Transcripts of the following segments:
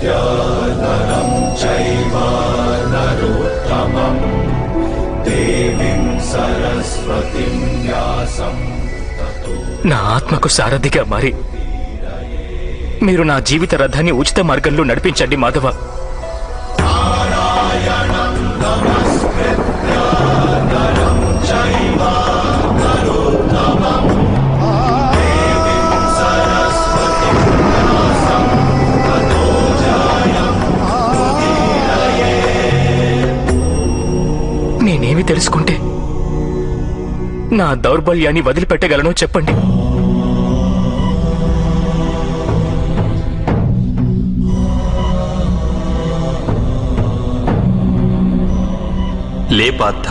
विद्याधरं चैव नरोत्तमं देवीं सरस्वतीं व्यासं నా ఆత్మకు సారథిగా మారి మీరు నా జీవిత రథాన్ని ఉచిత మార్గంలో నడిపించండి మాధవ. నేనేమి తెలుసుకుంటే నా దౌర్బల్యాన్ని వదిలిపెట్టగలనో చెప్పండి. లే పార్థ,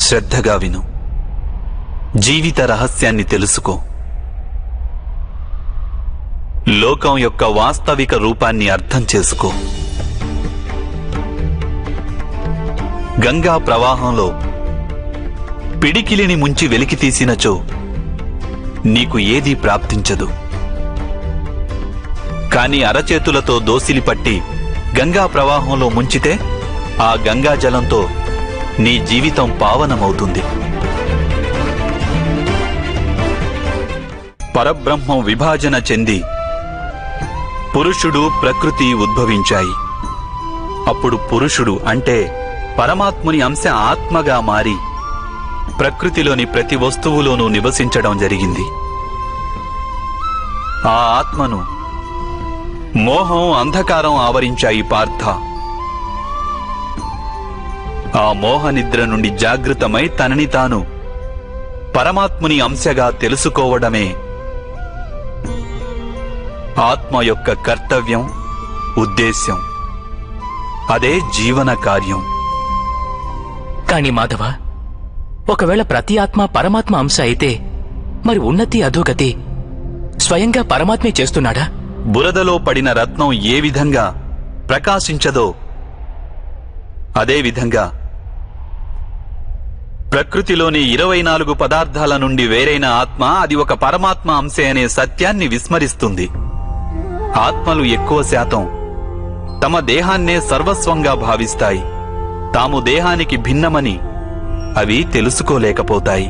శ్రద్ధగా విను. జీవిత రహస్యాన్ని తెలుసుకో. లోకం యొక్క వాస్తవిక రూపాన్ని అర్థం చేసుకో. గంగా ప్రవాహంలో పిడికిలిని ముంచి వెలికి తీసినచో నీకు ఏదీ ప్రాప్తించదు. కాని అరచేతులతో దోసిలి పట్టి గంగా ప్రవాహంలో ముంచితే ఆ గంగా జలంతో నీ జీవితం పావనమవుతుంది. పరబ్రహ్మం విభాజన చెంది పురుషుడు ప్రకృతి ఉద్భవించాయి. అప్పుడు పురుషుడు అంటే పరమాత్ముని అంశ ఆత్మగా మారి ప్రకృతిలోని ప్రతి వస్తువులోనూ నివసించడం జరిగింది. ఆ ఆత్మను మోహం, అంధకారం ఆవరించాయి పార్థ. ఆ మోహ నిద్ర నుండి జాగృతమై తనని తాను పరమాత్ముని అంశగా తెలుసుకోవడమే ఆత్మ యొక్క కర్తవ్యం, ఉద్దేశ్యం. అదే జీవన కార్యం. కాని మాధవ, ఒకవేళ ప్రతి ఆత్మ పరమాత్మ అంశ అయితే మరి ఉన్నతి అధోగతి స్వయంగా పరమాత్మే చేస్తున్నాడా? బురదలో పడిన రత్నం ఏ విధంగా ప్రకాశించదో అదే విధంగా ప్రకృతిలోని 24 పదార్థాల నుండి వేరైన ఆత్మ అది ఒక పరమాత్మ అంశే అనే సత్యాన్ని విస్మరిస్తుంది. ఆత్మలు ఎక్కువ శాతం తమ దేహాన్నే సర్వస్వంగా భావిస్తాయి. తాము దేహానికి భిన్నమని అవి తెలుసుకోలేకపోతాయి.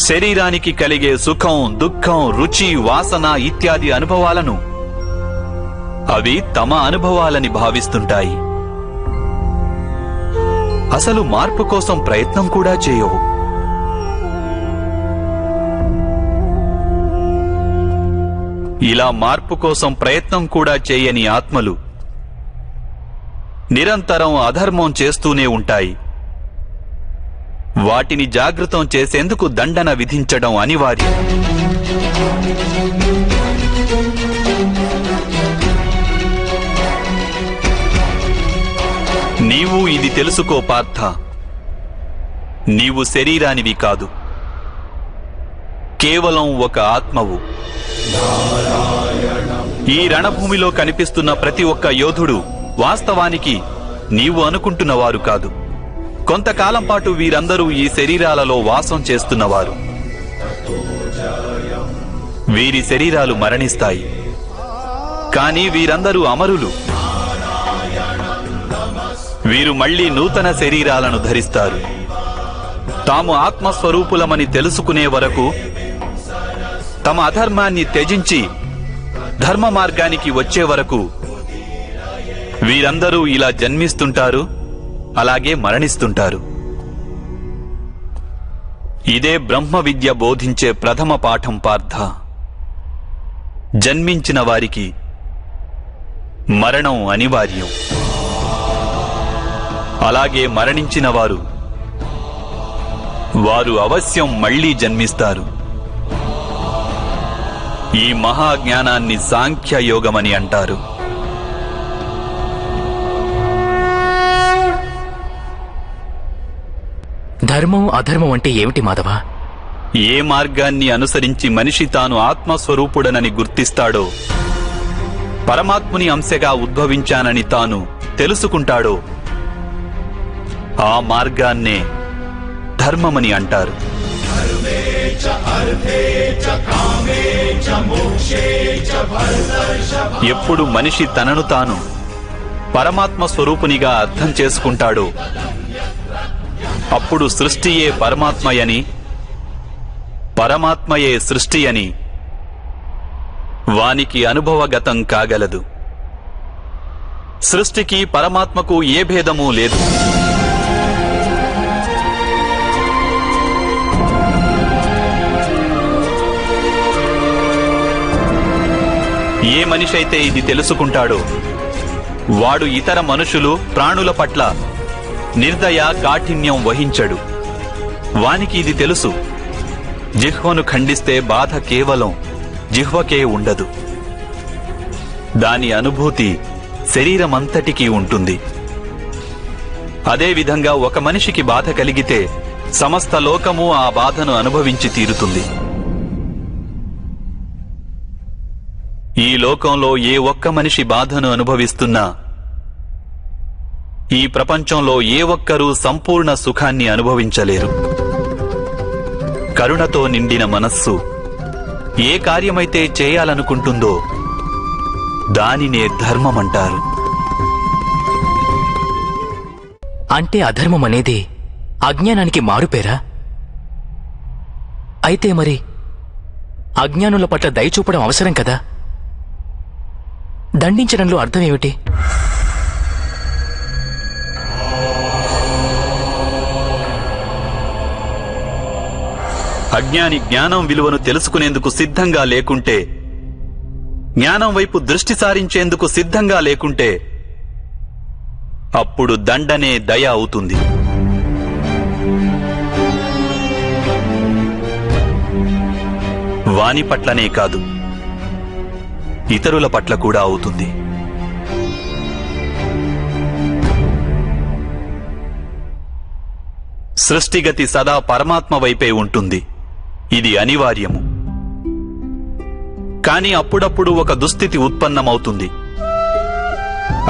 శరీరానికి కలిగే సుఖం, దుఃఖం, రుచి, వాసన ఇత్యాది అనుభవాలను అవి తమ అనుభవాలని భావిస్తుంటాయి. అసలు మార్పు కోసం ప్రయత్నం కూడా చేయవు. ఇలా మార్పు కోసం ప్రయత్నం కూడా చేయని ఆత్మలు నిరంతరం అధర్మం చేస్తూనే ఉంటాయి. వాటిని జాగృతం చేసేందుకు దండన విధించడం అనివార్యం. నీవు ఇది తెలుసుకో పార్థ. నీవు శరీరానివి కాదు, కేవలం ఒక ఆత్మవు. ఈ రణభూమిలో కనిపిస్తున్న ప్రతి ఒక్క యోధుడు వాస్తవానికి నీవు అనుకుంటున్నవారు కాదు. కొంతకాలం పాటు వీరందరూ ఈ శరీరాలలో వాసం చేస్తున్నవారు. వీరి శరీరాలు మరణిస్తాయి, కానీ వీరందరూ అమరులు. వీరు మళ్లీ నూతన శరీరాలను ధరిస్తారు. తాము ఆత్మస్వరూపులమని తెలుసుకునే వరకు తమ అధర్మాన్ని త్యజించి ధర్మ మార్గానికి వచ్చే వరకు వీరందరూ ఇలా జన్మిస్తుంటారు, అలాగే మరణిస్తుంటారు. ఇదే బ్రహ్మ విద్య బోధించే ప్రథమ పాఠం పార్థ. జన్మించిన వారికి మరణం అనివార్యం. అలాగే మరణించిన వారు అవశ్యం మళ్లీ జన్మిస్తారు. ఈ మహాజ్ఞానాన్ని సాంఖ్యయోగమని అంటారు. ధర్మం అధర్మం అంటే ఏమిటి మాధవ? ఏ మార్గాన్ని అనుసరించి మనిషి తాను ఆత్మస్వరూపుడనని గుర్తిస్తాడో, పరమాత్ముని అంశగా ఉద్భవించానని తాను తెలుసుకుంటాడో ఆ మార్గాన్నే ధర్మమని అంటారు. ఎప్పుడు మనిషి తనను తాను పరమాత్మ స్వరూపునిగా అర్థం చేసుకుంటాడో అప్పుడు సృష్టియే పరమాత్మయని, పరమాత్మయే సృష్టి అని వానికి అనుభవగతం కాగలదు. సృష్టికి పరమాత్మకు ఏ భేదమూ లేదు. ఏ మనిషైతే ఇది తెలుసుకుంటాడో వాడు ఇతర మనుషులు, ప్రాణుల పట్ల నిర్దయ, కాఠిన్యం వహించడు. వానికి ఇది తెలుసు, జిహ్వను ఖండిస్తే బాధ కేవలం జిహ్వకే ఉండదు, దాని అనుభూతి శరీరమంతటికీ ఉంటుంది. అదేవిధంగా ఒక మనిషికి బాధ కలిగితే సమస్త లోకము ఆ బాధను అనుభవించి తీరుతుంది. ఈ లోకంలో ఏ ఒక్క మనిషి బాధను అనుభవిస్తున్నా ఈ ప్రపంచంలో ఏ ఒక్కరూ సంపూర్ణ సుఖాన్ని అనుభవించలేరు. కరుణతో నిండిన మనస్సు ఏ కార్యమైతే చేయాలనుకుంటుందో దానినే ధర్మమంటారు. అంటే అధర్మం అనేది అజ్ఞానానికి మారుపేరా? అయితే మరి అజ్ఞానుల పట్ల దయ చూపడం అవసరం కదా? దండించడంలో అర్థమేమిటి? అజ్ఞాని జ్ఞానం విలువను తెలుసుకునేందుకు సిద్ధంగా లేకుంటే, జ్ఞానం వైపు దృష్టి సారించేందుకు సిద్ధంగా లేకుంటే అప్పుడు దండనే దయ అవుతుంది. వాని పట్లనే కాదు, ఇతరుల పట్ల కూడా అవుతుంది. సృష్టిగతి సదా పరమాత్మ వైపే ఉంటుంది, ఇది అనివార్యము. కాని అప్పుడప్పుడు ఒక దుస్థితి ఉత్పన్నమవుతుంది.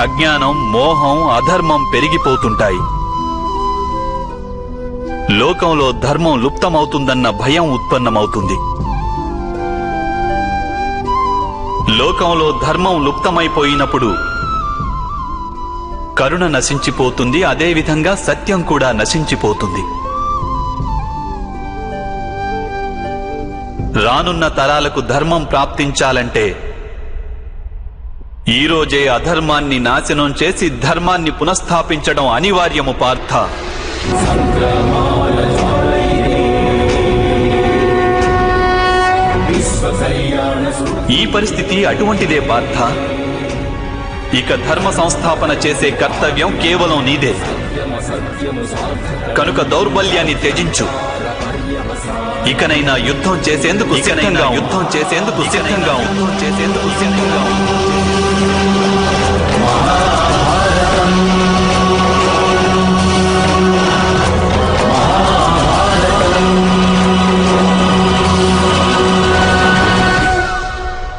అజ్ఞానం, మోహం, అధర్మం పెరిగిపోతుంటాయి. లోకంలో ధర్మం లుప్తమవుతుందన్న భయం ఉత్పన్నమవుతుంది. లోకంలో ధర్మం లుప్తమైపోయినప్పుడు కరుణ నశించిపోతుంది, అదేవిధంగా సత్యం కూడా నశించిపోతుంది. రానున్న తరాలకు ధర్మం ప్రాప్తించాలంటే ఈరోజే అధర్మాన్ని నాశనం చేసి ధర్మాన్ని పునఃస్థాపించడం అనివార్యము పార్థ. ఈ పరిస్థితి అటువంటిదే పార్థ. ఇక ధర్మ సంస్థాపన చేసే కర్తవ్యం కేవలం నీదే. కనుక దౌర్బల్యాన్ని త్యజించు. ఇకనైనా యుద్ధం చేసేందుకు సిద్ధంగా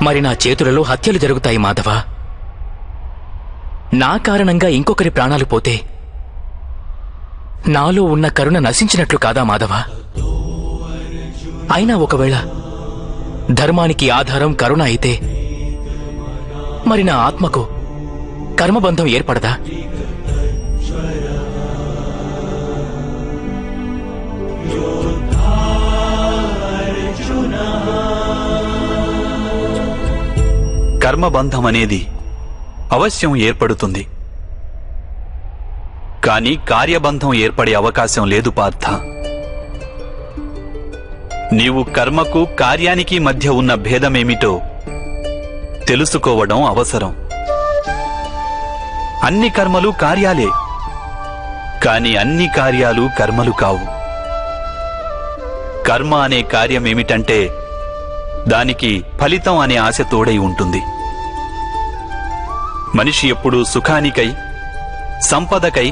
మరి నా చేతులలో హత్యలు జరుగుతాయి మాధవ. నా కారణంగా ఇంకొకరి ప్రాణాలు పోతే నాలో ఉన్న కరుణ నశించినట్లు కాదా మాధవ? అయినా ఒకవేళ ధర్మానికి ఆధారం కరుణ అయితే మరి నా ఆత్మకు కర్మబంధం ఏర్పడదా? కర్మబంధం అనేది అవశ్యం ఏర్పడుతుంది, కానీ కార్యబంధం ఏర్పడే అవకాశం లేదు పార్థ. నీవు కర్మకు, కార్యానికి మధ్య ఉన్న భేదమేమిటో తెలుసుకోవడం అవసరం. అన్ని కర్మలు కార్యాలే, కాని అన్ని కార్యాలు కర్మలు కావు. కర్మ అనే కార్యమేమిటంటే దానికి ఫలితం అనే ఆశ తోడై ఉంటుంది. మనిషి ఎప్పుడూ సుఖానికై, సంపదకై,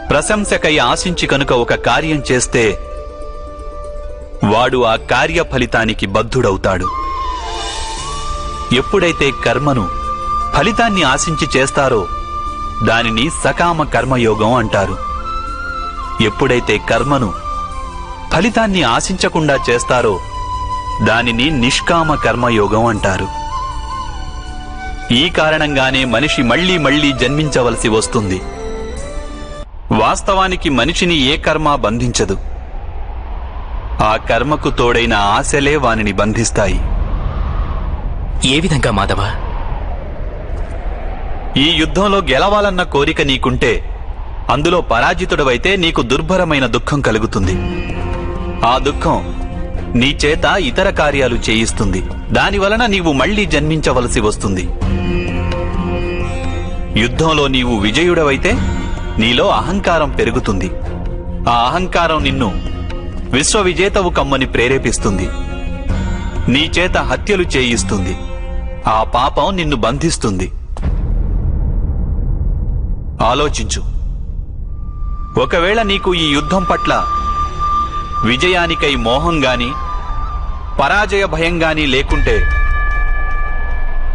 ప్రశంసకై ఆశించి కనుక ఒక కార్యం చేస్తే వాడు ఆ కార్య ఫలితానికి బద్ధుడవుతాడు. ఎప్పుడైతే కర్మను, ఫలితాన్ని ఆశించి చేస్తారో దానిని సకామ కర్మయోగం అంటారు. ఎప్పుడైతే కర్మను, ఫలితాన్ని ఆశించకుండా చేస్తారో దానిని నిష్కామ కర్మయోగం అంటారు. ఈ కారణంగానే మనిషి మళ్లీ మళ్లీ జన్మించవలసి వస్తుంది. వాస్తవానికి మనిషిని ఏ కర్మ బంధించదు. ఆ కర్మకు తోడైన ఆశలే వానిని బంధిస్తాయి. ఏ విధంగా మాధవ? ఈ యుద్ధంలో గెలవాలన్న కోరిక నీకుంటే అందులో పరాజితుడవైతే నీకు దుర్భరమైన దుఃఖం కలుగుతుంది. ఆ దుఃఖం నీ చేత ఇతర కార్యాలు చేయిస్తుంది. దానివలన నీవు మళ్లీ జన్మించవలసి వస్తుంది. యుద్ధంలో నీవు విజయుడవైతే నీలో అహంకారం పెరుగుతుంది. ఆ అహంకారం నిన్ను విశ్వవిజేతవు కమ్మని ప్రేరేపిస్తుంది. నీ చేత హత్యలు చేయిస్తుంది. ఆ పాపం నిన్ను బంధిస్తుంది. ఆలోచించు. ఒకవేళ నీకు ఈ యుద్ధం పట్ల విజయానికై మోహం గాని పరాజయ భయం గాని లేకుంటే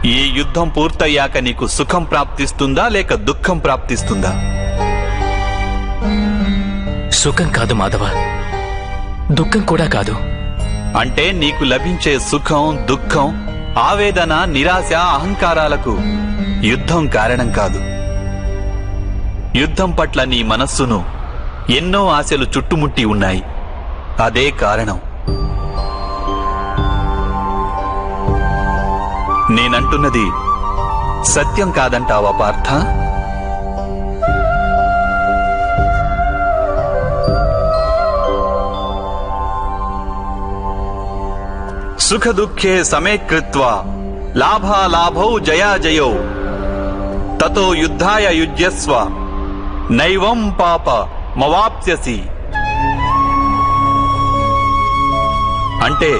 ఈ యుద్ధం పూర్తయ్యాక నీకు సుఖం ప్రాప్తిస్తుందా లేక దుఃఖం ప్రాప్తిస్తుందా? సుఖం కాదు మాధవ, దుఃఖం కూడా కాదు. అంటే నీకు లభించే సుఖం, దుఃఖం, ఆవేదన, నిరాశ, అహంకారాలకు యుద్ధం కారణం కాదు. యుద్ధం పట్ల నీ మనస్సును ఎన్నో ఆశలు చుట్టుముట్టి ఉన్నాయి. అదే కారణం. నేనంటున్నది సత్యం కాదంటావా పార్థ? సుఖ దుఃఖే సమేకృత్వా లాభాలాభౌ జయాజయౌ తతో యుద్ధాయ యుజ్యస్వ నైవం పాప మవాప్స్యసి. అంటే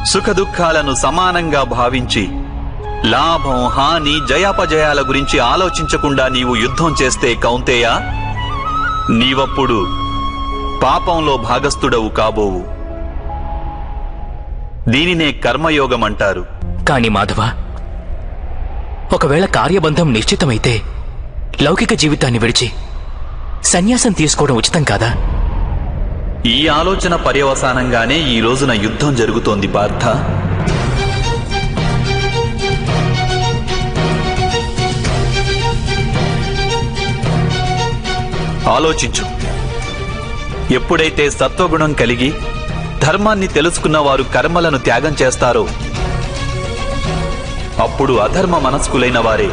సుఖదుఖాలను సమానంగా భావించి లాభం, హాని, జయాపజయాల గురించి ఆలోచించకుండా నీవు యుద్ధం చేస్తే కౌంతేయ, నీవప్పుడు పాపంలో భాగస్థుడవు కాబోవు. దీనినే కర్మయోగం అంటారు. కాని మాధవ, ఒకవేళ కార్యబంధం నిశ్చితమైతే లౌకిక జీవితాన్ని విడిచి సన్యాసం తీసుకోవడం ఉచితం కాదా? ఈ ఆలోచన పర్యవసానంగానే ఈ రోజున యుద్ధం జరుగుతోంది పార్థ. ఆలోచించు. ఎప్పుడైతే సత్వగుణం కలిగి ధర్మాన్ని తెలుసుకున్న వారు కర్మలను త్యాగం చేస్తారో అప్పుడు అధర్మ మనస్కులైన వారే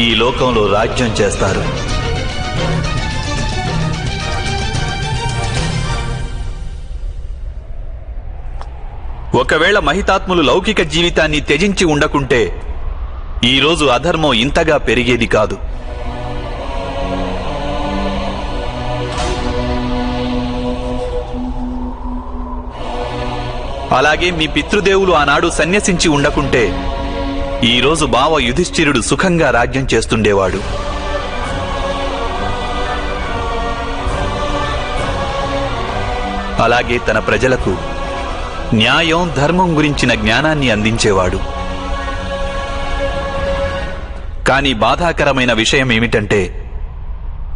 ఈ లోకంలో రాజ్యం చేస్తారు. ఒకవేళ మహితాత్ములు లౌకిక జీవితాన్ని త్యజించి ఉండకుంటే ఈరోజు అధర్మం ఇంతగా పెరిగేది కాదు. అలాగే మీ పితృదేవులు ఆనాడు సన్యసించి ఉండకుంటే ఈరోజు బావ యుధిష్ఠిరుడు సుఖంగా రాజ్యం చేస్తుండేవాడు. అలాగే తన ప్రజలకు న్యాయం, ధర్మం గురించిన జ్ఞానాన్ని అందించేవాడు. కానీ బాధాకరమైన విషయం ఏమిటంటే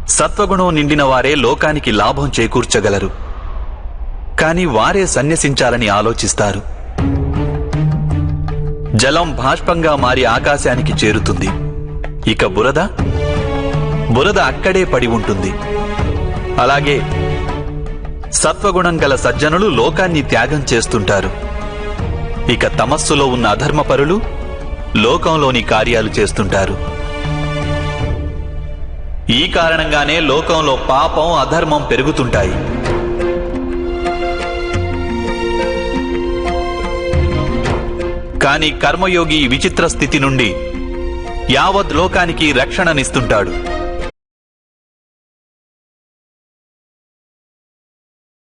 సత్వగుణం నిండిన వారే లోకానికి లాభం చేకూర్చగలరు. కానీ వారే సన్యసించాలని ఆలోచిస్తారు. జలం బాష్పంగా మారి ఆకాశానికి చేరుతుంది. ఇక బురద అక్కడే పడి ఉంటుంది. అలాగే సత్వగుణం గల సజ్జనులు లోకాన్ని త్యాగం చేస్తుంటారు. ఇక తమస్సులో ఉన్న అధర్మపరులు లోకంలోని కార్యాలు చేస్తుంటారు. ఈ కారణంగానే లోకంలో పాపం, అధర్మం పెరుగుతుంటాయి. కానీ కర్మయోగి విచిత్ర స్థితి నుండి యావత్ లోకానికి రక్షణనిస్తుంటాడు.